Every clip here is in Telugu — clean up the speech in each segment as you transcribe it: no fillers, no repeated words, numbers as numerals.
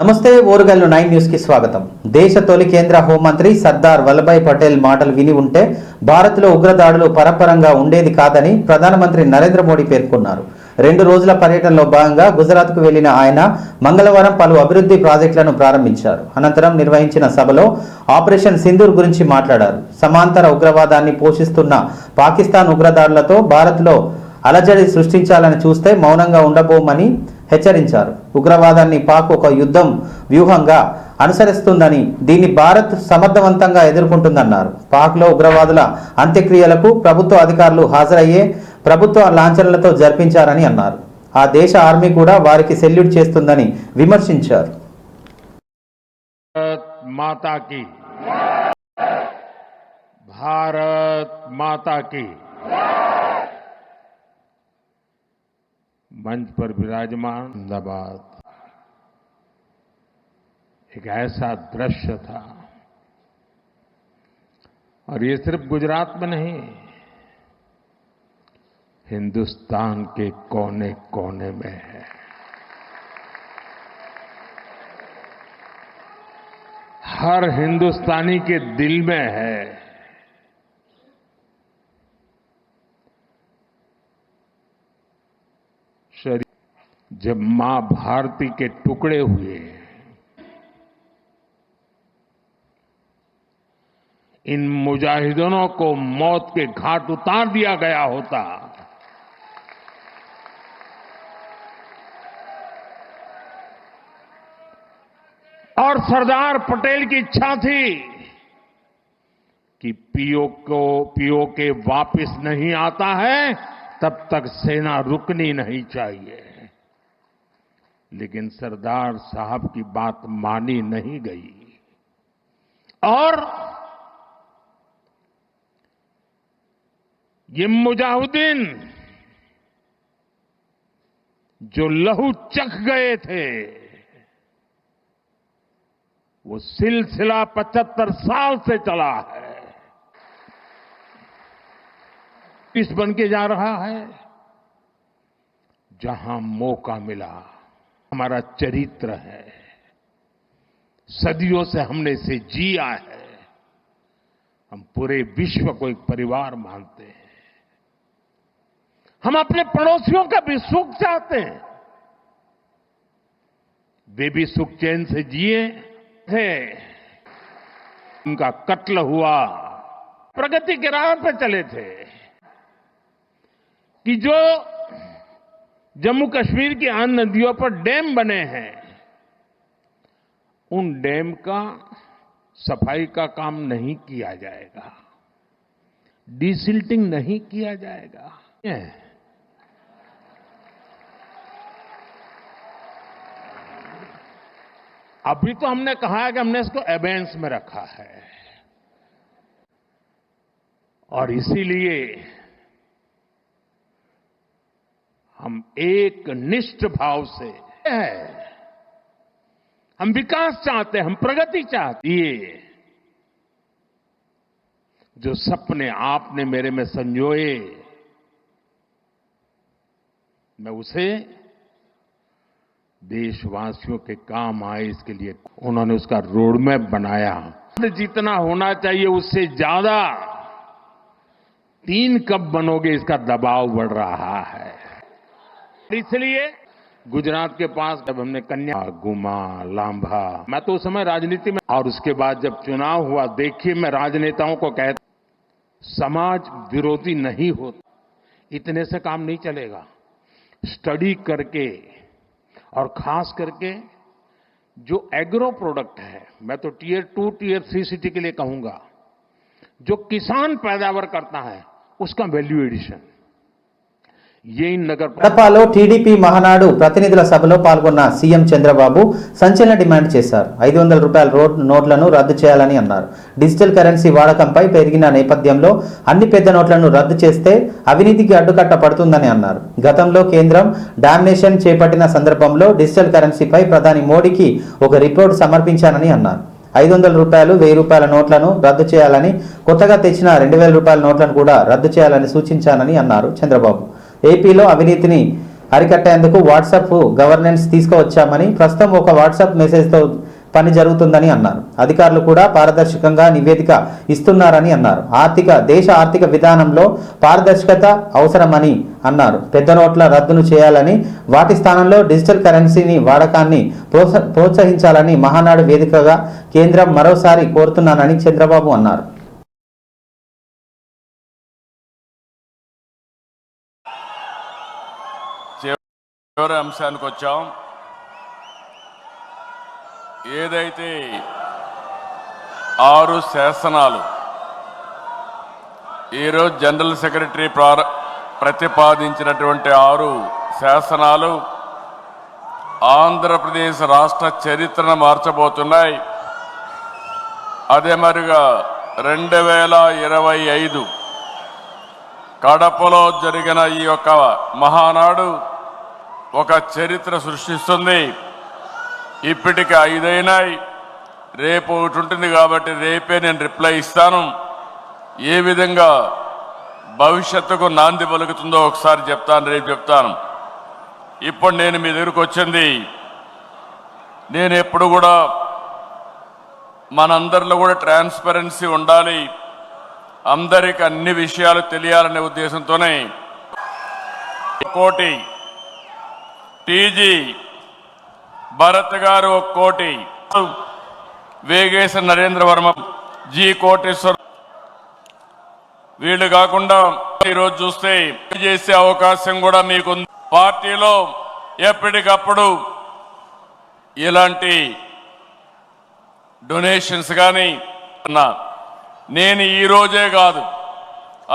నమస్తే ఓరుగల్లు 9 న్యూస్ కి స్వాగతం। దేశ తొలి కేంద్ర హోంమంత్రి సర్దార్ వల్లభాయ్ పటేల్ మాటలు విని ఉంటే భారత్లో ఉగ్రదాడులు పరపరంగా ఉండేది కాదని ప్రధానమంత్రి నరేంద్ర మోడీ పేర్కొన్నారు। 2 రోజుల పర్యటనలో భాగంగా గుజరాత్కు వెళ్లిన ఆయన మంగళవారం పలు అభివృద్ధి ప్రాజెక్టులను ప్రారంభించారు। అనంతరం నిర్వహించిన సభలో ఆపరేషన్ సింధూర్ గురించి మాట్లాడారు। సమాంతర ఉగ్రవాదాన్ని పోషిస్తున్న పాకిస్తాన్ ఉగ్రదాడులతో భారత్లో అలజడి సృష్టించాలని చూస్తే మౌనంగా ఉండబోమని హెచ్చరించారు। ఉగ్రవాదాన్ని పాక్ ఒక యుద్ధం వ్యూహంగా అనుసరిస్తుందని దీన్ని భారత్ సమర్థవంతంగా ఎదుర్కొంటుందన్నారు। పాక్లో ఉగ్రవాదుల అంత్యక్రియలకు ప్రభుత్వ అధికారులు హాజరయ్యే ప్రభుత్వ లాంఛనాలతో జరిపించారని అన్నారు। ఆ దేశ ఆర్మీ కూడా వారికి సెల్యూట్ చేస్తుందని విమర్శించారు। भारत माता की मंच पर विराजमान जिंदाबाद एक ऐसा दृश्य था और ये सिर्फ गुजरात में नहीं, हिंदुस्तान के कोने कोने में है। हर हिंदुस्तानी के दिल में है। जब मां भारती के टुकड़े हुए, इन मुजाहिदों को मौत के घाट उतार दिया गया होता, और सरदार पटेल की इच्छा थी कि पीओके वापस नहीं आता है तब तक सेना रुकनी नहीं चाहिए, लेकिन सरदार साहब की बात मानी नहीं गई और ये मुजाहिदीन जो लहू चख गए थे, वो सिलसिला 75 साल से चला है, इस बन के जा रहा है। जहां मौका मिला, हमारा चरित्र है, सदियों से हमने इसे जिया है, हम पूरे विश्व को एक परिवार मानते हैं। हम अपने पड़ोसियों का भी सुख चाहते हैं, वे भी सुख चैन से जिए थे। उनका कत्ल हुआ, प्रगति के राह पर चले थे कि जो जम्मू कश्मीर की 8 नदियों पर डैम बने हैं, उन डैम का सफाई का काम नहीं किया जाएगा, डिसिल्टिंग नहीं किया जाएगा। अभी तो हमने कहा है कि हमने इसको एबेंस में रखा है और इसीलिए हम एक निष्ठ भाव से है, हम विकास चाहते हैं, हम प्रगति चाहते हैं। ये जो सपने आपने मेरे में संजोए, मैं उसे देशवासियों के काम आए, इसके लिए उन्होंने उसका रोड मैप बनाया। जितना होना चाहिए उससे ज्यादा 3 कब बनोगे, इसका दबाव बढ़ रहा है। इसलिए गुजरात के पास जब हमने कन्या गुमा लांभा, मैं तो उस समय राजनीति में, और उसके बाद जब चुनाव हुआ, देखिए मैं राजनेताओं को कहता, समाज विरोधी नहीं होता, इतने से काम नहीं चलेगा। स्टडी करके और खास करके जो एग्रो प्रोडक्ट है, मैं तो टियर 2 टियर 3 सिटी के लिए कहूंगा, जो किसान पैदावार करता है उसका वैल्यू एडिशन, కడపలో టీడీపీ మహానాడు ప్రతినిధుల సభలో పాల్గొన్న సీఎం చంద్రబాబు సంచలన డిమాండ్ చేశారు। 500 రూపాయల నోట్లను రద్దు చేయాలని అన్నారు। డిజిటల్ కరెన్సీ వాడకంపై పెరిగిన నేపథ్యంలో అన్ని పెద్ద నోట్లను రద్దు చేస్తే అవినీతికి అడ్డుకట్ట పడుతుందని అన్నారు। గతంలో కేంద్రం డామినేషన్ చేపట్టిన సందర్భంలో డిజిటల్ కరెన్సీపై ప్రధాని మోడీకి ఒక రిపోర్ట్ సమర్పించానని అన్నారు। 500 రూపాయలు 1000 రూపాయల నోట్లను రద్దు చేయాలని, కొత్తగా తెచ్చిన 2000 రూపాయల నోట్లను కూడా రద్దు చేయాలని సూచించానని అన్నారు చంద్రబాబు। ఏపీలో అవినీతిని అరికట్టేందుకు వాట్సాప్ గవర్నెన్స్ తీసుకువచ్చామని, ప్రస్తుతం ఒక వాట్సాప్ మెసేజ్తో పని జరుగుతుందని అన్నారు. అధికారులు కూడా పారదర్శకంగా నివేదిక ఇస్తున్నారని అన్నారు. దేశ ఆర్థిక విధానంలో పారదర్శకత అవసరమని అన్నారు. పెద్ద నోట్ల రద్దును చేయాలని, వాటి స్థానంలో డిజిటల్ కరెన్సీని వాడకాన్ని ప్రోత్సహించాలని మహానాడు వేదికగా కేంద్రం మరోసారి కోరుతున్నానని చంద్రబాబు అన్నారు. చివరి అంశానికి వచ్చాం. ఏదైతే 6 శాసనాలు ఈరోజు జనరల్ సెక్రటరీ ప్రతిపాదించినటువంటి 6 శాసనాలు ఆంధ్రప్రదేశ్ రాష్ట్ర చరిత్రను మార్చబోతున్నాయి. అదే మరిగా 2025 కడపలో జరిగిన ఈ యొక్క మహానాడు ఒక చరిత్ర సృష్టిస్తుంది. ఇప్పటికి 5 అయినాయి, రేపు ఒకటి ఉంటుంది కాబట్టి రేపే నేను రిప్లై ఇస్తాను. ఏ విధంగా భవిష్యత్తుకు నాంది పలుకుతుందో ఒకసారి చెప్తాను, రేపు చెప్తాను. ఇప్పుడు నేను మీ దగ్గరకు వచ్చింది, నేను ఎప్పుడు కూడా మనందరిలో కూడా ట్రాన్స్పరెన్సీ ఉండాలి, అందరికి అన్ని విషయాలు తెలియాలనే ఉద్దేశంతోనే కోటి టీజీ భరత్ గారు 1 కోటి, వేగేశ నరేంద్ర వర్మ, జి కోటేశ్వర్, వీళ్ళు కాకుండా ఈరోజు చూస్తే చేసే అవకాశం కూడా మీకుంది. పార్టీలో ఎప్పటికప్పుడు ఇలాంటి డొనేషన్స్ కానీ నేను ఈ రోజే కాదు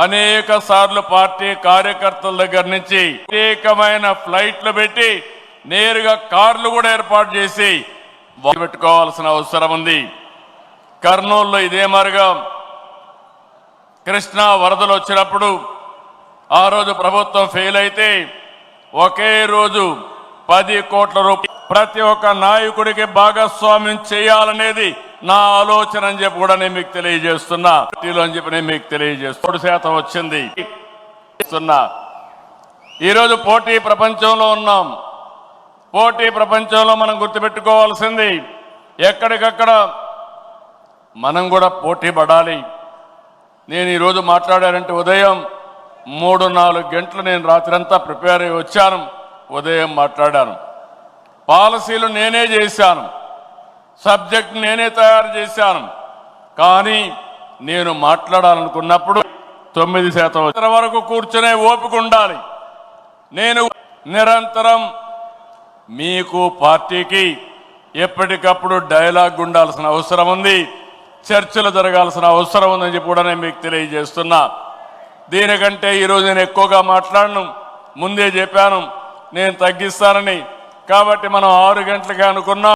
అనేక సార్లు పార్టీ కార్యకర్తల దగ్గర నుంచి ప్రత్యేకమైన ఫ్లైట్లు పెట్టి నేరుగా కార్లు కూడా ఏర్పాటు చేసి పెట్టుకోవాల్సిన అవసరం ఉంది. కర్నూలులో ఇదే మాదిరిగా కృష్ణా వరదలు వచ్చినప్పుడు ఆ రోజు ప్రభుత్వం ఫెయిల్ అయితే ఒకే రోజు 10 కోట్ల రూపాయలు ప్రతి ఒక్క నాయకుడికి భాగస్వామ్యం చేయాలనేది నా ఆలోచన అని చెప్పి కూడా నేను మీకు తెలియజేస్తున్నా. అని చెప్పి నేను మీకు తెలియజేస్తున్నా. 3% వచ్చింది. ఈరోజు పోటీ ప్రపంచంలో ఉన్నాం. పోటీ ప్రపంచంలో మనం గుర్తుపెట్టుకోవాల్సింది ఎక్కడికక్కడ మనం కూడా పోటీ పడాలి. నేను ఈరోజు మాట్లాడానంటే ఉదయం 3-4 గంటలు నేను రాత్రంతా ప్రిపేర్ అయ్యి వచ్చాను. ఉదయం మాట్లాడాను, పాలసీలు నేనే చేశాను, సబ్జెక్ట్ నేనే తయారు చేశాను. కానీ నేను మాట్లాడాలనుకున్నప్పుడు 9% వరకు కూర్చునే ఓపిక ఉండాలి. నేను నిరంతరం మీకు పార్టీకి ఎప్పటికప్పుడు డైలాగ్ ఉండాల్సిన అవసరం ఉంది, చర్చలు జరగాల్సిన అవసరం ఉందని చెప్పి కూడా నేను మీకు తెలియజేస్తున్నా. దీనికంటే ఈరోజు నేను ఎక్కువగా మాట్లాడను, ముందే చెప్పాను నేను తగ్గిస్తానని. కాబట్టి మనం 6 గంటలకి అనుకున్నాం.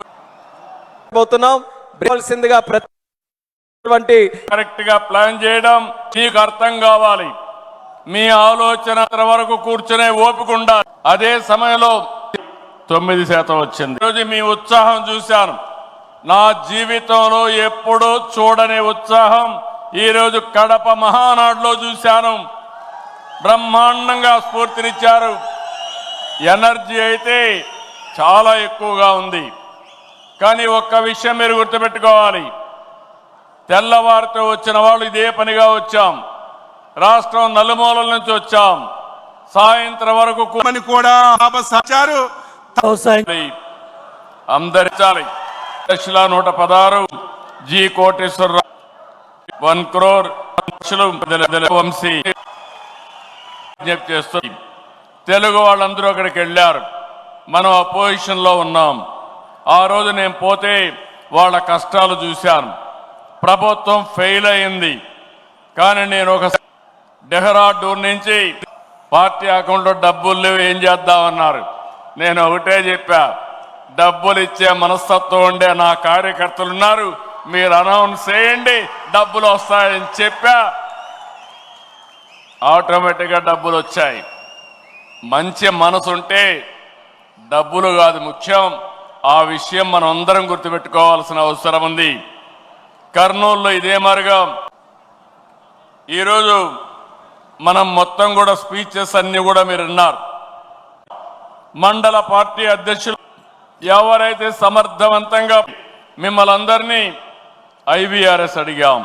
కరెక్ట్ గా ప్లాన్ చేయడం మీకు అర్థం కావాలి. మీ ఆలోచన వరకు కూర్చునే ఓపిక ఉండాలి. అదే సమయంలో 9% వచ్చింది. ఈరోజు మీ ఉత్సాహం చూశాను. నా జీవితంలో ఎప్పుడూ చూడని ఉత్సాహం ఈరోజు కడప మహానాడులో చూశాను. బ్రహ్మాండంగా స్ఫూర్తినిచ్చారు. ఎనర్జీ అయితే చాలా ఎక్కువగా ఉంది. కానీ ఒక్క విషయం మీరు గుర్తుపెట్టుకోవాలి, తెల్లవారితో వచ్చిన వాళ్ళు ఇదే పనిగా వచ్చాం, రాష్ట్రం నలుమూలల నుంచి వచ్చాం, సాయంత్రం వరకు కూడా అందరి 1,16,000 జి కోటేశ్వరరావు 1 crore వంశీ చేస్తుంది. తెలుగు వాళ్ళందరూ అక్కడికి వెళ్ళారు. మనం అపోజిషన్ లో ఉన్నాం. ఆ రోజు నేను పోతే వాళ్ళ కష్టాలు చూశాను. ప్రభుత్వం ఫెయిల్ అయింది. కానీ నేను ఒక డెహ్రాడూన్ నుంచి పార్టీ అకౌంట్లో డబ్బులు లేవు, ఏం చేద్దామన్నారు. నేను ఒకటే చెప్పా, డబ్బులు ఇచ్చే మనస్తత్వం ఉండే నా కార్యకర్తలు ఉన్నారు, మీరు అనౌన్స్ చేయండి డబ్బులు వస్తాయని చెప్పా. ఆటోమేటిక్గా డబ్బులు వచ్చాయి. మంచి మనసు ఉంటే డబ్బులు కాదు ముఖ్యం. ఆ విషయం మనం అందరం గుర్తుపెట్టుకోవాల్సిన అవసరం ఉంది. కర్నూలులో ఇదే మాదిరిగా ఈరోజు మనం మొత్తం కూడా స్పీచెస్ అన్ని కూడా మీరు విన్నారు. మండల పార్టీ అధ్యక్షులు ఎవరైతే సమర్థవంతంగా మిమ్మల్ని అందరినీ ఐవీఆర్ఎస్ అడిగాం.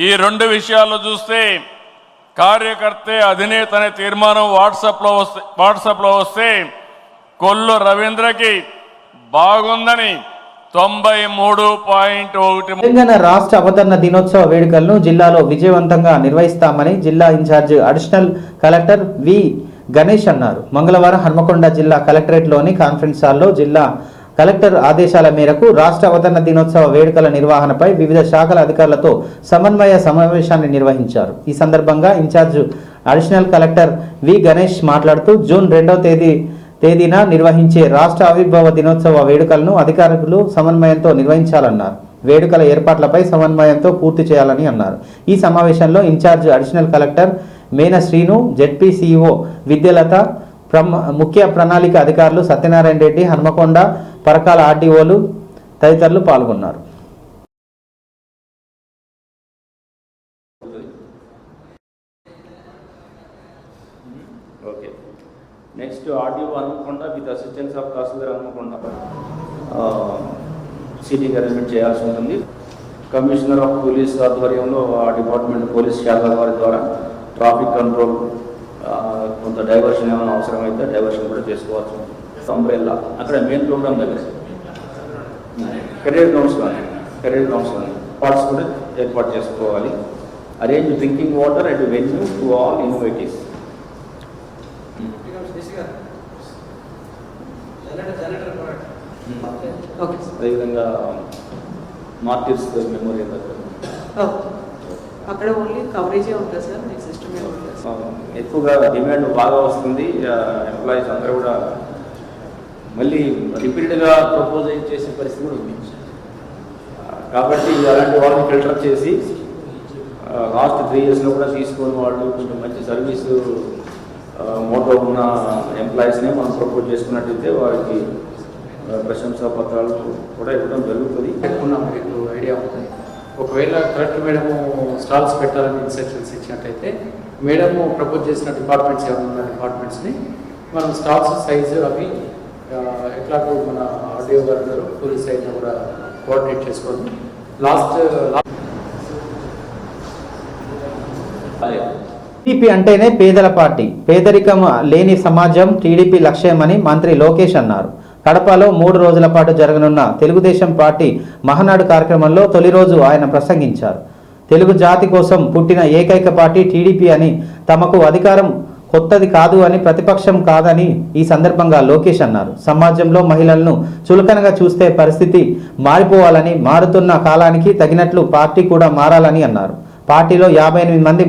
ఈ రెండు విషయాల్లో చూస్తే కార్యకర్తే అధినేత అనే తీర్మానం వాట్సాప్లో వస్తే కొల్లు రవీంద్రకి బాగుందని 93.1. తెలంగాణ రాష్ట్ర అవతరణ దినోత్సవ వేడుకలను జిల్లాలో విజయవంతంగా నిర్వహిస్తామని జిల్లా ఇన్ఛార్జ్ అడిషనల్ కలెక్టర్ వి గణేష్ అన్నారు. మంగళవారం హన్మకొండ జిల్లా కలెక్టరేట్లోని కాన్ఫరెన్స్ హాల్లో జిల్లా కలెక్టర్ ఆదేశాల మేరకు రాష్ట్ర అవతరణ దినోత్సవ వేడుకల నిర్వహణపై వివిధ శాఖల అధికారులతో సమన్వయ సమావేశాన్ని నిర్వహించారు. ఈ సందర్భంగా ఇన్ఛార్జ్ అడిషనల్ కలెక్టర్ వి గణేష్ మాట్లాడుతూ జూన్ 2వ తేదీన నిర్వహించే రాష్ట్ర ఆవిర్భావ దినోత్సవ వేడుకలను అధికారులు సమన్వయంతో నిర్వహించాలన్నారు. వేడుకల ఏర్పాట్లపై సమన్వయంతో పూర్తి చేయాలని అన్నారు. ఈ సమావేశంలో ఇన్ఛార్జ్ అడిషనల్ కలెక్టర్ మేన శ్రీను, జెడ్పీ సిఇఓ విద్యలత, ముఖ్య ప్రణాళిక అధికారులు సత్యనారాయణ రెడ్డి, హన్మకొండ పరకాల ఆర్డీఓలు తదితరులు పాల్గొన్నారు. Next RDO Hanamkonda with assistance of tahsildar Hanamkonda seating arrangement చేయాల్సి ఉంటుంది. కమిషనర్ ఆఫ్ పోలీస్ ఆధ్వర్యంలో ఆ డిపార్ట్మెంట్ పోలీస్ శాఖ వారి ద్వారా ట్రాఫిక్ కంట్రోల్ కొంత డైవర్షన్ ఏమైనా అవసరమైతే డైవర్షన్ కూడా చేసుకోవాల్సి ఉంటుంది. అంబ్రెల్లా అక్కడ మెయిన్ ప్రోగ్రామ్ దగ్గర కెరీర్ గ్రౌండ్స్ కానీ పార్ట్స్ కూడా ఏర్పాటు చేసుకోవాలి. Arrange drinking water and venue to all invitees. అదేవిధంగా మార్టిర్స్ మెమోరియల్ దగ్గర అక్కడ ఓన్లీ కవరేజే ఉంటుంది సార్, మీకు సిస్టమే ఉంటుంది. ఎక్కువగా డిమాండ్ బాగా వస్తుంది. ఎంప్లాయీస్ అందరూ కూడా మళ్ళీ రిపీటెడ్గా ప్రపోజ్ చేసే పరిస్థితి కూడా ఉంది. కాబట్టి అలాంటి వాళ్ళని ఫిల్టర్ చేసి లాస్ట్ 3 yearsలో కూడా తీసుకొని వాళ్ళు కొంచెం మంచి సర్వీసు మోటో ఉన్న ఎంప్లాయీస్నే మనం ప్రపోజ్ చేసుకున్నట్టయితే వారికి ప్రశంసా పత్రాలు కూడా ఇవ్వడం జరుగుతుంది. పెట్టుకున్నాం, మీకు ఐడియా ఉంటుంది. ఒకవేళ కలెక్టర్ మేడము స్టాల్స్ పెట్టాలని ఇన్స్ట్రక్షన్స్ ఇచ్చినట్టయితే మేడము ప్రపోజ్ చేసిన డిపార్ట్మెంట్స్ ఏమన్నా డిపార్ట్మెంట్స్ని మనం స్టాల్స్ సైజు అవి ఎట్లాగో మన ఆర్డీఓ గారు పోలీస్ సైడ్ని కూడా కోఆర్డినేట్ చేసుకోండి. టీడీపీ అంటేనే పేదల పార్టీ, పేదరికం లేని సమాజం టీడీపీ లక్ష్యమని మంత్రి లోకేష్ అన్నారు. కడపలో 3 రోజుల పాటు జరగనున్న తెలుగుదేశం పార్టీ మహానాడు కార్యక్రమంలో తొలి రోజు ఆయన ప్రసంగించారు. తెలుగు జాతి కోసం పుట్టిన ఏకైక పార్టీ టీడీపీ అని, తమకు అధికారం కొత్తది కాదు అని, ప్రతిపక్షం కాదని ఈ సందర్భంగా లోకేష్ అన్నారు. సమాజంలో మహిళలను చులకనగా చూస్తే పరిస్థితి మారిపోవాలని, మారుతున్న కాలానికి తగినట్లు పార్టీ కూడా మారాలని అన్నారు. పార్టీలో 58 మంది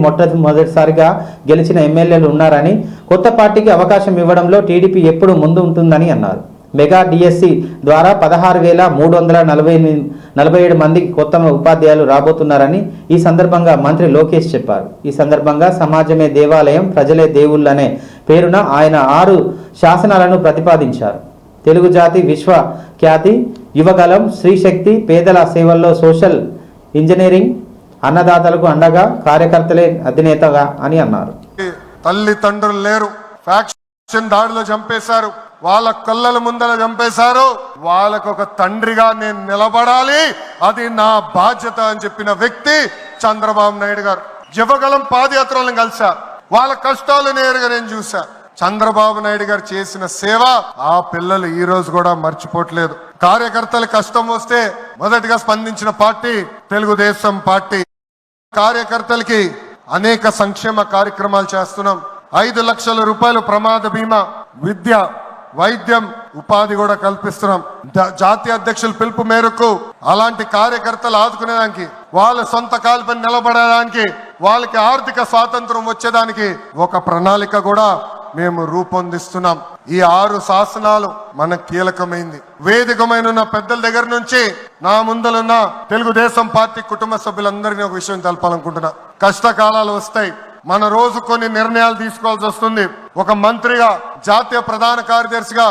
మొదటిసారిగా గెలిచిన ఎమ్మెల్యేలు ఉన్నారని, కొత్త పార్టీకి అవకాశం ఇవ్వడంలో టీడీపీ ఎప్పుడు ముందు ఉంటుందని అన్నారు. మెగా డిఎస్సి ద్వారా 16,347 మందికి కొత్త ఉపాధ్యాయులు రాబోతున్నారని ఈ సందర్భంగా మంత్రి లోకేష్ చెప్పారు. ఈ సందర్భంగా సమాజమే దేవాలయం, ప్రజలే దేవుళ్ళనే పేరున ఆయన 6 శాసనాలను ప్రతిపాదించారు. తెలుగు జాతి విశ్వ ఖ్యాతి, యువగలం, స్త్రీశక్తి, పేదల సేవల్లో సోషల్ ఇంజనీరింగ్, అన్నదాతలకు అండగా, కార్యకర్తలే అధినేతగా అని అన్నారు. తల్లిదండ్రులు లేరు, ఫ్యాక్షన్ దాడిలో చంపేశారు, వాళ్ళ కళ్ళల ముందర చంపేశారు. వాళ్ళకు ఒక తండ్రిగా నేను నిలబడాలి, అది నా బాధ్యత అని చెప్పిన వ్యక్తి చంద్రబాబు నాయుడు గారు. యువగలం పాదయాత్రలను కలిసా, వాళ్ళ కష్టాలు నేరుగా నేను చూసా. చంద్రబాబు నాయుడు గారు చేసిన సేవ ఆ పిల్లలు ఈ రోజు కూడా మర్చిపోవట్లేదు. కార్యకర్తల కష్టం వస్తే మొదటిగా స్పందించిన పార్టీ తెలుగుదేశం పార్టీ. కార్యకర్తలకి అనేక సంక్షేమ కార్యక్రమాలు చేస్తున్నాం. 5 లక్షల రూపాయలు ప్రమాద బీమా, విద్య, వైద్యం, ఉపాధి కూడా కల్పిస్తున్నాం. జాతీయ అధ్యక్షుల పిలుపు మేరకు అలాంటి కార్యకర్తలు ఆదుకునేదానికి, వాళ్ళ సొంత కాలుపై నిలబడడానికి, వాళ్ళకి ఆర్థిక స్వాతంత్రం వచ్చేదానికి ఒక ప్రణాళిక కూడా మేము రూపొందిస్తున్నాం. ఈ 6 శాసనాలు మనకు కీలకమైంది. వేదికమైన పెద్దల దగ్గర నుంచి నా ముందలున్న తెలుగుదేశం పార్టీ కుటుంబ సభ్యులందరినీ ఒక విషయం తెలపాలనుకుంటున్నా. కష్టకాలాలు వస్తాయి, మన రోజు కొన్ని నిర్ణయాలు తీసుకోవాల్సి వస్తుంది. ఒక మంత్రిగా, జాతీయ ప్రధాన కార్యదర్శిగా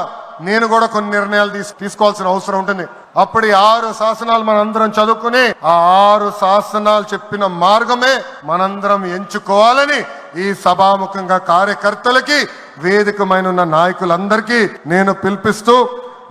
నేను కూడా కొన్ని నిర్ణయాలు తీసుకోవాల్సిన అవసరం ఉంటుంది. అప్పుడు ఈ 6 శాసనాలు మనందరం చదువుకుని ఆ 6 శాసనాలు చెప్పిన మార్గమే మనందరం ఎంచుకోవాలని ఈ సభాముఖంగా కార్యకర్తలకి వేదికమైన ఉన్న నాయకులందరికీ నేను పిలిపిస్తూ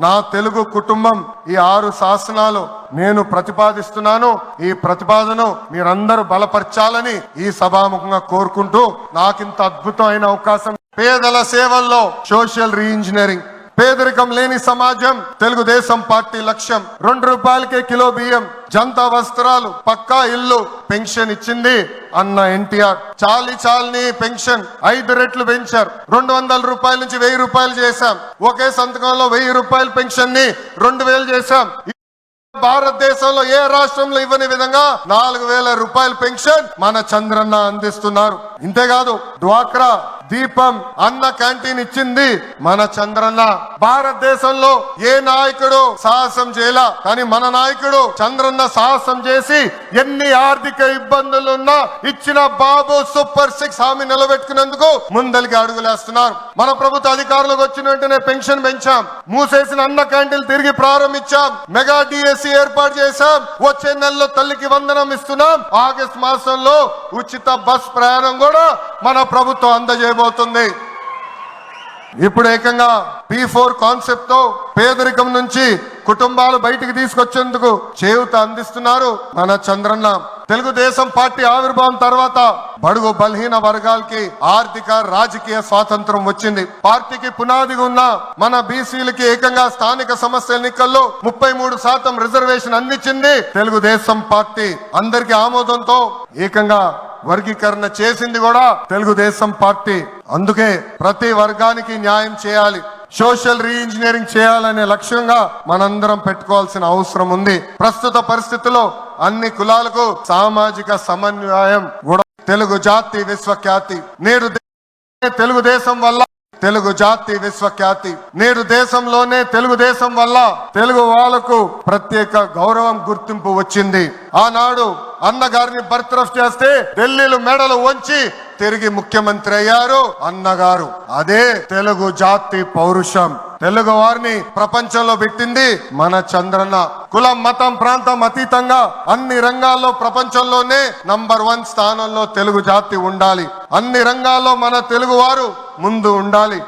నా తెలుగు కుటుంబం ఈ 6 శాసనాలు నేను ప్రతిపాదిస్తున్నాను. ఈ ప్రతిపాదన మీరందరూ బలపరచాలని ఈ సభాముఖంగా కోరుకుంటూ నాకింత అద్భుతమైన అవకాశం. పేదల సేవల్లో సోషల్ రీఇంజనీరింగ్, పేదరికం లేని సమాజం తెలుగుదేశం పార్టీ లక్ష్యం. 2 రూపాయలకే కిలో బియ్యం, జంతా వస్త్రాలు, పక్కా ఇల్లు, పెన్షన్ ఇచ్చింది అన్న ఎన్టీఆర్. చాలని పెన్షన్ 5 రెట్లు పెంచారు. 200 రూపాయల నుంచి 1000 రూపాయలు చేశాం. ఒకే సంతకంలో 1000 రూపాయల పెన్షన్ ని 2000 చేశాం. భారతదేశంలో ఏ రాష్ట్రంలో ఇవ్వని విధంగా 4000 రూపాయల పెన్షన్ మన చంద్రన్న అందిస్తున్నారు. ఇంతేకాదు డ్వాక్రా, దీపం, అన్న క్యాంటీన్ ఇచ్చింది మన చంద్రన్న. భారతదేశంలో ఏ నాయకుడు సాహసం చేయలా, కానీ మన నాయకుడు చంద్రన్న సాహసం చేసి ఎన్ని ఆర్థిక ఇబ్బందులున్నా ఇచ్చిన బాబు సూపర్ 6 హామీ నిలబెట్టుకునేందుకు ముందలికి అడుగులేస్తున్నారు. మన ప్రభుత్వ అధికారులకు వచ్చిన వెంటనే పెన్షన్ పెంచాం, మూసేసిన అన్న క్యాంటీన్ తిరిగి ప్రారంభించాం, మెగా డిఎస్సి ఏర్పాటు చేశాం. వచ్చే నెలలో తల్లికి వందనం ఇస్తున్నాం. ఆగస్టు మాసంలో ఉచిత బస్ ప్రయాణం కూడా మన ప్రభుత్వం అందజేయబోతుంది. ఇప్పుడు ఏకంగా P4 కాన్సెప్ట్ తో పేదరికం నుంచి కుటుంబాలు బయటికి తీసుకొచ్చేందుకు చేయూత అందిస్తున్నారు మన చంద్రన్న. తెలుగుదేశం పార్టీ ఆవిర్భావం తర్వాత బడుగు బలహీన వర్గాలకి ఆర్థిక రాజకీయ స్వాతంత్రం వచ్చింది. పార్టీకి పునాదిగా ఉన్న మన బీసీలకి ఏకంగా స్థానిక సంస్థల ఎన్నికల్లో 33% రిజర్వేషన్ అందించింది తెలుగుదేశం పార్టీ. అందరికీ ఆమోదంతో ఏకంగా వర్గీకరణ చేసింది కూడా తెలుగుదేశం పార్టీ. అందుకే ప్రతి వర్గానికి న్యాయం చేయాలి, సోషల్ రీఇంజనీరింగ్ చేయాలనే లక్ష్యంగా మనందరం పెట్టుకోవాల్సిన అవసరం ఉంది. ప్రస్తుత పరిస్థితుల్లో అన్ని కులాలకు సామాజిక సమన్వయం కూడా. తెలుగు జాతి విశ్వఖ్యాతి నేడు తెలుగుదేశం వల్ల, తెలుగు జాతి విశ్వఖ్యాతి నేడు దేశంలోనే తెలుగుదేశం వల్ల తెలుగు వాళ్ళకు ప్రత్యేక గౌరవం, గుర్తింపు వచ్చింది. ఆనాడు అన్నగారిని బర్తరఫ్ చేస్తే ఢిల్లీలో మెడలు వంచి తిరిగి ముఖ్యమంత్రి అయ్యారు అన్నగారు. అదే తెలుగు జాతి పౌరుషం. తెలుగు వారిని ప్రపంచంలో పెట్టింది మన చంద్రన్న. కులం, మతం, ప్రాంతం అతీతంగా అన్ని రంగాల్లో ప్రపంచంలోనే నంబర్ 1 స్థానంలో తెలుగు జాతి ఉండాలి. అన్ని రంగాల్లో మన తెలుగు వారు ముందు ఉండాలి.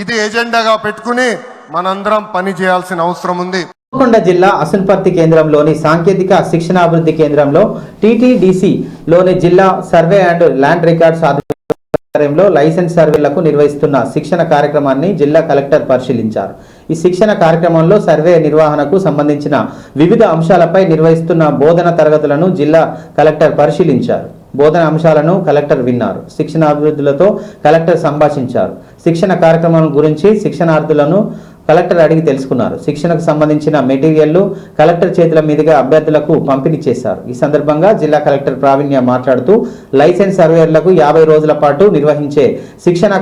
ఇది ఎజెండాగా పెట్టుకుని మనందరం పని చేయాల్సిన అవసరం ఉంది. హన్మకొండ జిల్లా అసన్పర్తి కేంద్రంలోని సాంకేతిక శిక్షణాభివృద్ధి కేంద్రంలో TTDCలోని జిల్లా సర్వే అండ్ ల్యాండ్ రికార్డ్స్ ఆధ్వర్యంలో లైసెన్స్ సర్వేలకు నిర్వహిస్తున్న శిక్షణ కార్యక్రమాన్ని జిల్లా కలెక్టర్ పరిశీలించారు. ఈ శిక్షణ కార్యక్రమంలో సర్వే నిర్వహణకు సంబంధించిన వివిధ అంశాలపై నిర్వహిస్తున్న బోధన తరగతులను జిల్లా కలెక్టర్ పరిశీలించారు. బోధన అంశాలను కలెక్టర్ విన్నారు. శిక్షణ అభివృద్ధులతో కలెక్టర్ సంభాషించారు. శిక్షణ కార్యక్రమం గురించి శిక్షణార్థులను కలెక్టర్ అడిగి తెలుసుకున్నారు. శిక్షణకు సంబంధించిన మెటీరియల్లు కలెక్టర్ చేతుల మీదుగా అభ్యర్థులకు పంపిణీ చేశారు. ఈ సందర్భంగా జిల్లా కలెక్టర్ ప్రావీణ్య మాట్లాడుతూ లైసెన్స్ సర్వేయర్లకు 50 రోజుల పాటు నిర్వహించే శిక్షణ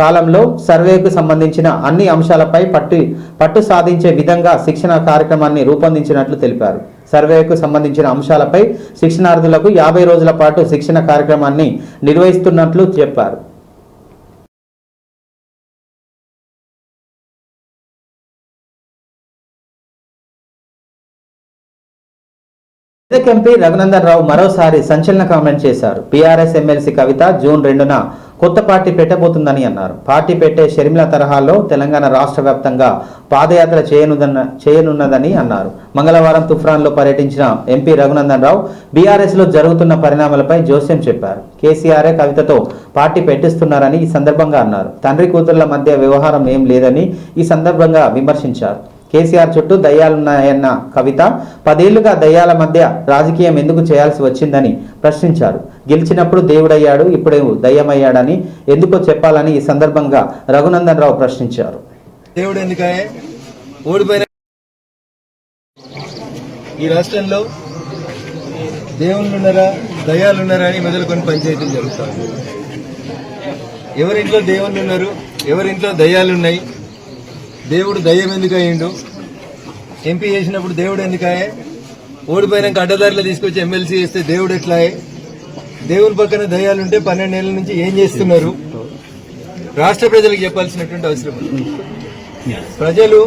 కాలంలో సర్వేకు సంబంధించిన అన్ని అంశాలపై పట్టు సాధించే విధంగా శిక్షణ కార్యక్రమాన్ని రూపొందించినట్లు తెలిపారు. సర్వేకు సంబంధించిన అంశాలపై శిక్షణార్థులకు 50 రోజుల పాటు శిక్షణ కార్యక్రమాన్ని నిర్వహిస్తున్నట్లు చెప్పారు. ఎంపీ రఘునందన్ రావు మరోసారి సంచలన కామెంట్ చేశారు. బీఆర్ఎస్ ఎమ్మెల్సీ కవిత జూన్ 2న కొత్త పార్టీ పెట్టబోతుందని అన్నారు. పార్టీ పెట్టే షర్మిల తరహాలో తెలంగాణ రాష్ట్ర వ్యాప్తంగా పాదయాత్ర చేయనున్నదని అన్నారు. మంగళవారం తుఫ్రాన్లో పర్యటించిన ఎంపీ రఘునందన్ రావు బీఆర్ఎస్లో జరుగుతున్న పరిణామాలపై జోస్యం చెప్పారు. కేసీఆరే కవితతో పార్టీ పెట్టిస్తున్నారని ఈ సందర్భంగా అన్నారు. తండ్రి కూతుళ్ల మధ్య వ్యవహారం ఏం లేదని ఈ సందర్భంగా విమర్శించారు. కేసీఆర్ చుట్టూ దయ్యాలున్నాయన్న కవిత 10 ఏళ్లుగా దయ్యాల మధ్య రాజకీయం ఎందుకు చేయాల్సి వచ్చిందని ప్రశ్నించారు. గెలిచినప్పుడు దేవుడయ్యాడు, ఇప్పుడు దయ్యమయ్యాడని ఎందుకో చెప్పాలని ఈ సందర్భంగా రఘునందన్ రావు ప్రశ్నించారు. దేవుడు ఎందుకాయే ఓడిపోయిన ఈ రాష్ట్రంలో దేవుళ్ళున్నారా దయ్యాలున్నారా అని మొదలుకొని పంచాయతీలు జరుగుతారు. ఎవరింట్లో దేవుళ్ళు ఉన్నారు, ఎవరింట్లో దయ్యాలున్నాయి, దేవుడు దయ్యం ఎందుకు అయ్యిండు, ఎంపీ చేసినప్పుడు దేవుడు ఎందుకాయే, ఓడిపోయినాక అడ్డదారిలో తీసుకొచ్చి ఎమ్మెల్సీ చేస్తే దేవుడు ఎట్లాయే, దేవుని పక్కన దయ్యాలుంటే 12 ఏళ్ల నుంచి ఏం చేస్తున్నారు రాష్ట్ర ప్రజలకు చెప్పాల్సినటువంటి అవసరం ఉంది. ప్రజలు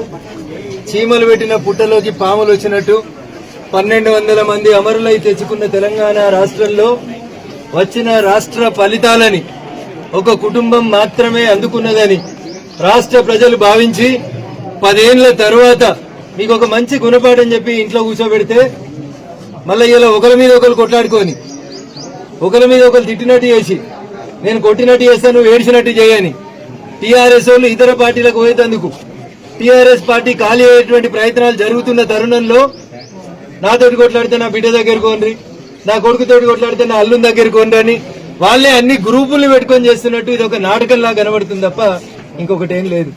చీమలు పెట్టిన పుట్టలోకి పాములు వచ్చినట్టు 1200 మంది అమరులై తెచ్చుకున్న తెలంగాణ రాష్ట్రంలో వచ్చిన రాష్ట్ర ఫలితాలని ఒక కుటుంబం మాత్రమే అందుకున్నదని రాష్ట్ర ప్రజలు భావించి 10 ఏళ్ల తర్వాత మీకు ఒక మంచి గుణపాఠం చెప్పి ఇంట్లో కూర్చోబెడితే మళ్ళీ ఇలా ఒకరి మీద ఒకరు కొట్లాడుకొని ఒకరి మీద ఒకరు తిట్టినట్టు చేసి నేను కొట్టినట్టు చేస్తాను ఏడ్చినట్టు చేయని టీఆర్ఎస్ వాళ్ళు ఇతర పార్టీలకు పోయేందుకు టీఆర్ఎస్ పార్టీ ఖాళీ అయ్యేటువంటి ప్రయత్నాలు జరుగుతున్న తరుణంలో నాతోటి కొట్లాడితే నా బిడ్డ దగ్గర కోండి, నా కొడుకుతోటి కొట్లాడితే నా అల్లుని దగ్గర కోండి అని వాళ్ళే అన్ని గ్రూపుల్ని పెట్టుకొని చేస్తున్నట్టు ఇది ఒక నాటకంలా కనబడుతుంది తప్ప ఇంకొకటి ఏం లేదు.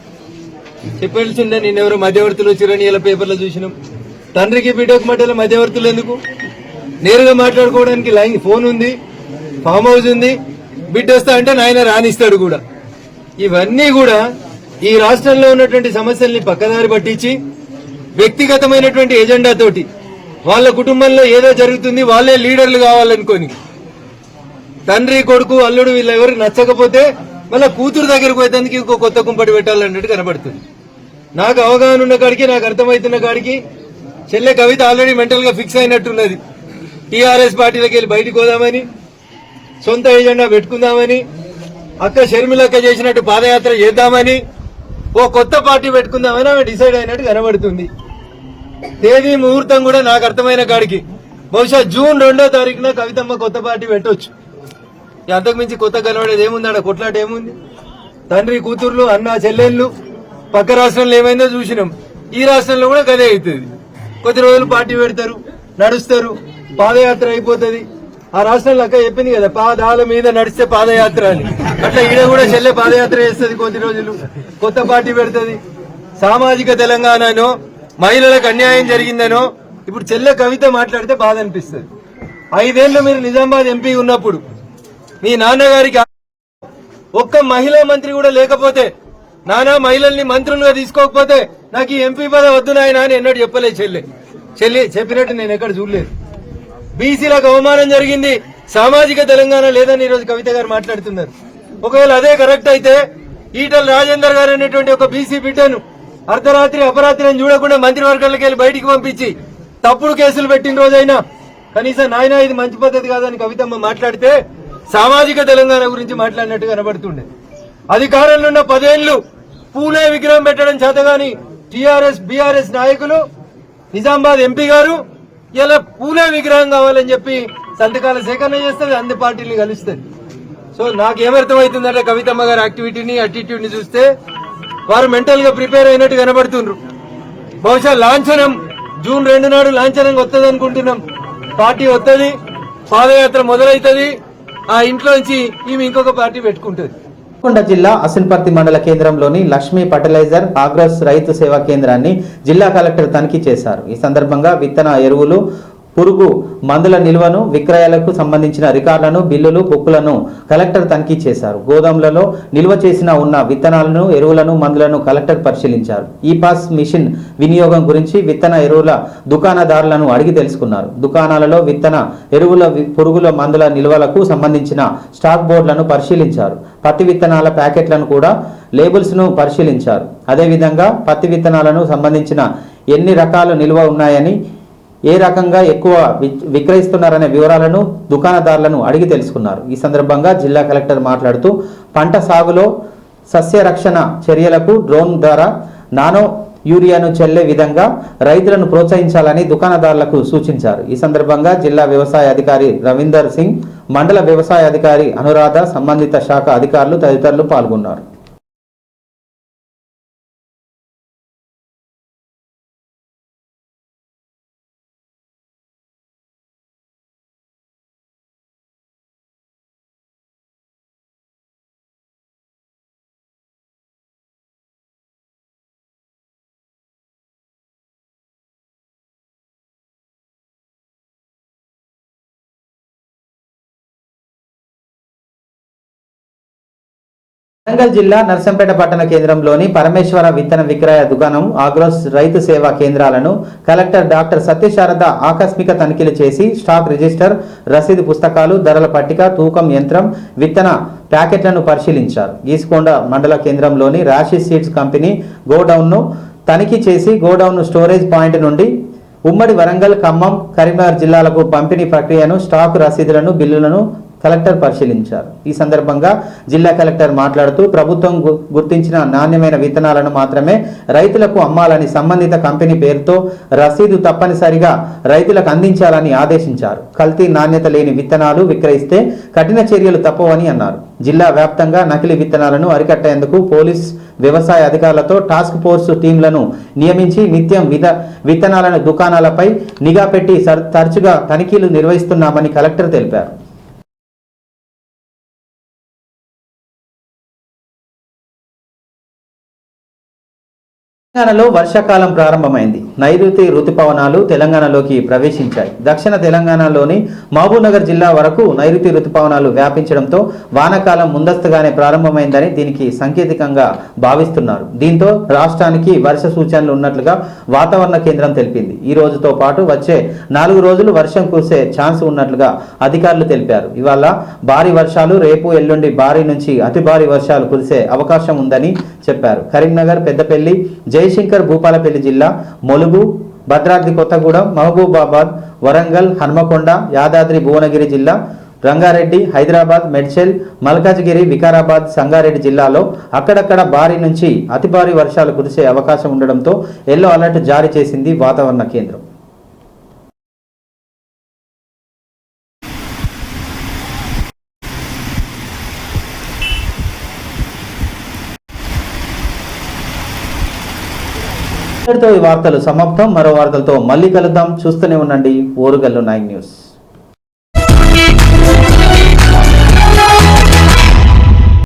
చెప్పాల్సిందే నిన్నెవరో మధ్యవర్తులు చిరణి ఇలా పేపర్లో చూసినాం. తండ్రికి బిడ్డకు మధ్యలో మధ్యవర్తులు ఎందుకు? నేరుగా మాట్లాడుకోవడానికి లైన్ ఫోన్ ఉంది, ఫామ్ హౌస్ ఉంది, బిడ్డ వస్తా అంటే నాయన రానిస్తాడు కూడా. ఇవన్నీ కూడా ఈ రాష్ట్రంలో ఉన్నటువంటి సమస్యల్ని పక్కదారి పట్టించి వ్యక్తిగతమైనటువంటి ఎజెండా తోటి వాళ్ళ కుటుంబంలో ఏదో జరుగుతుంది వాళ్ళే లీడర్లు కావాలనుకొని తండ్రి కొడుకు అల్లుడు వీళ్ళెవరు నచ్చకపోతే మళ్ళీ కూతురు దగ్గరకు పోయేందుకు ఇంకో కొత్త కుంపటి పెట్టాలన్నట్టు కనబడుతుంది. నాకు అవగాహన ఉన్న కాడికి నాకు అర్థమవుతున్న కాడికి చెల్లె కవిత ఆల్రెడీ మెంటల్ గా ఫిక్స్ అయినట్టున్నది. టీఆర్ఎస్ పార్టీలకు వెళ్ళి బయటకు పోదామని, సొంత ఎజెండా పెట్టుకుందామని, అక్క షర్మిలక్క చేసినట్టు పాదయాత్ర చేద్దామని, ఓ కొత్త పార్టీ పెట్టుకుందామని ఆమె డిసైడ్ అయినట్టు కనబడుతుంది. తేదీ ముహూర్తం కూడా నాకు అర్థమైన కాడికి బహుశా జూన్ 2వ తారీఖున కవితమ్మ కొత్త పార్టీ పెట్టొచ్చు. అంతకు మించి కొత్త కనబడేది ఏముంది? ఆడ కొట్లాట ఏముంది? తండ్రి కూతుర్లు అన్న చెల్లెళ్ళు పక్క రాష్ట్రంలో ఏమైందో చూసినాం. ఈ రాష్ట్రంలో కూడా గదే అవుతుంది. కొద్ది రోజులు పార్టీ పెడతారు, నడుస్తారు, పాదయాత్ర అయిపోతుంది. ఆ రాష్ట్రంలో అక్క చెప్పింది కదా పాదాల మీద నడిస్తే పాదయాత్ర అని. అట్లా ఈడ కూడా చెల్లె పాదయాత్ర చేస్తుంది, కొద్ది రోజులు కొత్త పార్టీ పెడుతుంది. సామాజిక తెలంగాణనో మహిళలకు అన్యాయం జరిగిందనో ఇప్పుడు చెల్లె కవిత మాట్లాడితే బాధ అనిపిస్తుంది. 5 ఏళ్లు మీరు నిజామాబాద్ ఎంపీ ఉన్నప్పుడు మీ నాన్నగారికి ఒక్క మహిళా మంత్రి కూడా లేకపోతే, నానా మహిళల్ని మంత్రులుగా తీసుకోకపోతే నాకు ఈ ఎంపీ పదవి వద్దు నాయనా అని ఎన్నడూ చెప్పలేదు చెల్లి చెప్పినట్టు నేను ఎక్కడ చూడలేదు. బీసీలకు అవమానం జరిగింది, సామాజిక తెలంగాణ లేదని ఈరోజు కవిత గారు మాట్లాడుతున్నారు. ఒకవేళ అదే కరెక్ట్ అయితే ఈటల రాజేందర్ గారు అనేటువంటి ఒక బీసీ బిడ్డను అర్ధరాత్రి అపరాత్రి అని చూడకుండా మంత్రివర్గాలకు వెళ్ళి బయటికి పంపించి తప్పుడు కేసులు పెట్టిన రోజైనా కనీసం నాయన ఇది మంచి పద్ధతి కాదని కవితమ్మ మాట్లాడితే సామాజిక తెలంగాణ గురించి మాట్లాడినట్టు కనబడుతుండే. అధికారంలో ఉన్న 10 ఏళ్లు పూలే విగ్రహం పెట్టడం చేతగాని టీఆర్ఎస్ బీఆర్ఎస్ నాయకులు నిజామాబాద్ ఎంపీ గారు ఇలా పూలే విగ్రహం కావాలని చెప్పి సంతకాల సేకరణ చేస్తుంది, అన్ని పార్టీలు కలుస్తుంది. సో నాకేమర్థమవుతుందంటే కవితమ్మ గారి యాక్టివిటీని అటిట్యూడ్ ని చూస్తే వారు మెంటల్ గా ప్రిపేర్ అయినట్టు కనబడుతుండ్రు. బహుశా లాంఛనం జూన్ 2 నాడు లాంఛనంగా వస్తుంది అనుకుంటున్నాం. పార్టీ వస్తుంది, పాదయాత్ర మొదలవుతుంది, ఆ ఇంట్లోంచి ఈమె ఇంకొక పార్టీ పెట్టుకుంటుంది. నల్గొండ జిల్లా అసిన్పర్తి మండల కేంద్రంలోని లక్ష్మీ ఫర్టిలైజర్ ఆగ్రోస్ రైతు సేవా కేంద్రాన్ని జిల్లా కలెక్టర్ తనిఖీ చేశారు. ఈ సందర్భంగా విత్తన ఎరువులు, పురుగు మందుల నిల్వను, విక్రయాలకు సంబంధించిన రికార్డులను, బిల్లులు, బుక్కులను కలెక్టర్ తనిఖీ చేశారు. గోదాములలో నిల్వ చేసిన ఉన్న విత్తనాలను, ఎరువులను, మందులను కలెక్టర్ పరిశీలించారు. ఈ పాస్ మిషన్ వినియోగం గురించి విత్తన ఎరువుల దుకాణదారులను అడిగి తెలుసుకున్నారు. దుకాణాలలో విత్తన ఎరువుల, పురుగుల మందుల నిల్వలకు సంబంధించిన స్టాక్ బోర్డులను పరిశీలించారు. పత్తి విత్తనాల ప్యాకెట్లను కూడా లేబుల్స్ను పరిశీలించారు. అదేవిధంగా పత్తి విత్తనాలను సంబంధించిన ఎన్ని రకాలు నిల్వ ఉన్నాయని, ఏ రకంగా ఎక్కువ విక్రయిస్తున్నారనే వివరాలను దుకాణదారులను అడిగి తెలుసుకున్నారు. ఈ సందర్భంగా జిల్లా కలెక్టర్ మాట్లాడుతూ పంట సాగులో సస్య రక్షణ చర్యలకు డ్రోన్ ద్వారా నానో యూరియాను చల్లే విధంగా రైతులను ప్రోత్సహించాలని దుకాణదారులకు సూచించారు. ఈ సందర్భంగా జిల్లా వ్యవసాయ అధికారి రవీందర్ సింగ్, మండల వ్యవసాయ అధికారి అనురాధ, సంబంధిత శాఖ అధికారులు తదితరులు పాల్గొన్నారు. వరంగల్ జిల్లా నర్సంపేట పట్టణ కేంద్రంలోని పరమేశ్వర విత్తన విక్రయ దుకాణం, ఆగ్రోస్ రైతు సేవా కేంద్రాలను కలెక్టర్ డాక్టర్ సత్యశారద ఆకస్మిక తనిఖీలు చేసి స్టాక్ రిజిస్టర్, రసీదు పుస్తకాలు, ధరల పట్టిక, తూకం యంత్రం, విత్తన ప్యాకెట్లను పరిశీలించారు. గీసుకొండ మండల కేంద్రంలోని రాశి సీడ్స్ కంపెనీ గోడౌన్ను తనిఖీ చేసి గోడౌన్ స్టోరేజ్ పాయింట్ నుండి ఉమ్మడి వరంగల్, ఖమ్మం, కరీంనగర్ జిల్లాలకు పంపిణీ ప్రక్రియను, స్టాక్ రసీదులను, బిల్లులను కలెక్టర్ పరిశీలించారు. ఈ సందర్భంగా జిల్లా కలెక్టర్ మాట్లాడుతూ ప్రభుత్వం గుర్తించిన నాణ్యమైన విత్తనాలను మాత్రమే రైతులకు అమ్మాలని, సంబంధిత కంపెనీ పేరుతో రసీదు తప్పనిసరిగా రైతులకు అందించాలని ఆదేశించారు. కల్తీ, నాణ్యత లేని విత్తనాలు విక్రయిస్తే కఠిన చర్యలు తప్పవని అన్నారు. జిల్లా వ్యాప్తంగా నకిలీ విత్తనాలను అరికట్టేందుకు పోలీస్, వ్యవసాయ అధికారులతో టాస్క్ ఫోర్స్ టీంలను నియమించి నిత్యం విత్తనాలను దుకాణాలపై నిఘా పెట్టి తరచుగా తనిఖీలు నిర్వహిస్తున్నామని కలెక్టర్ తెలిపారు. తెలంగాణలో వర్షాకాలం ప్రారంభమైంది. నైరుతి రుతుపవనాలు తెలంగాణలోకి ప్రవేశించాయి. దక్షిణ తెలంగాణలోని మహబూబ్నగర్ జిల్లా వరకు నైరుతి రుతుపవనాలు వ్యాపించడంతో వానాకాలం ముందస్తుగానే ప్రారంభమైందని దీనికి సంకేతికంగా భావిస్తున్నారు. దీంతో రాష్ట్రానికి వర్ష సూచనలు ఉన్నట్లుగా వాతావరణ కేంద్రం తెలిపింది. ఈ రోజుతో పాటు వచ్చే 4 రోజులు వర్షం కురిసే ఛాన్స్ ఉన్నట్లుగా అధికారులు తెలిపారు. ఇవాళ భారీ వర్షాలు, రేపు ఎల్లుండి భారీ నుంచి అతి భారీ వర్షాలు కురిసే అవకాశం ఉందని చెప్పారు. కరీంనగర్, పెద్దపల్లి, జయశంకర్ భూపాలపల్లి జిల్లా, ములుగు, భద్రాద్రి కొత్తగూడెం, మహబూబాబాద్, వరంగల్, హన్మకొండ, యాదాద్రి భువనగిరి జిల్లా, రంగారెడ్డి, హైదరాబాద్, మేడ్చల్, మల్కాజ్గిరి, వికారాబాద్, సంగారెడ్డి జిల్లాలో అక్కడక్కడ భారీ నుంచి అతి భారీ వర్షాలు కురిసే అవకాశం ఉండడంతో ఎల్లో అలర్ట్ జారీ చేసింది వాతావరణ కేంద్రం. ఈ వార్తలు సమాప్తం. మరో వార్తలతో మళ్ళీ కలుద్దాం. చూస్తూనే ఉండండి ఓరుగల్లు 9 న్యూస్.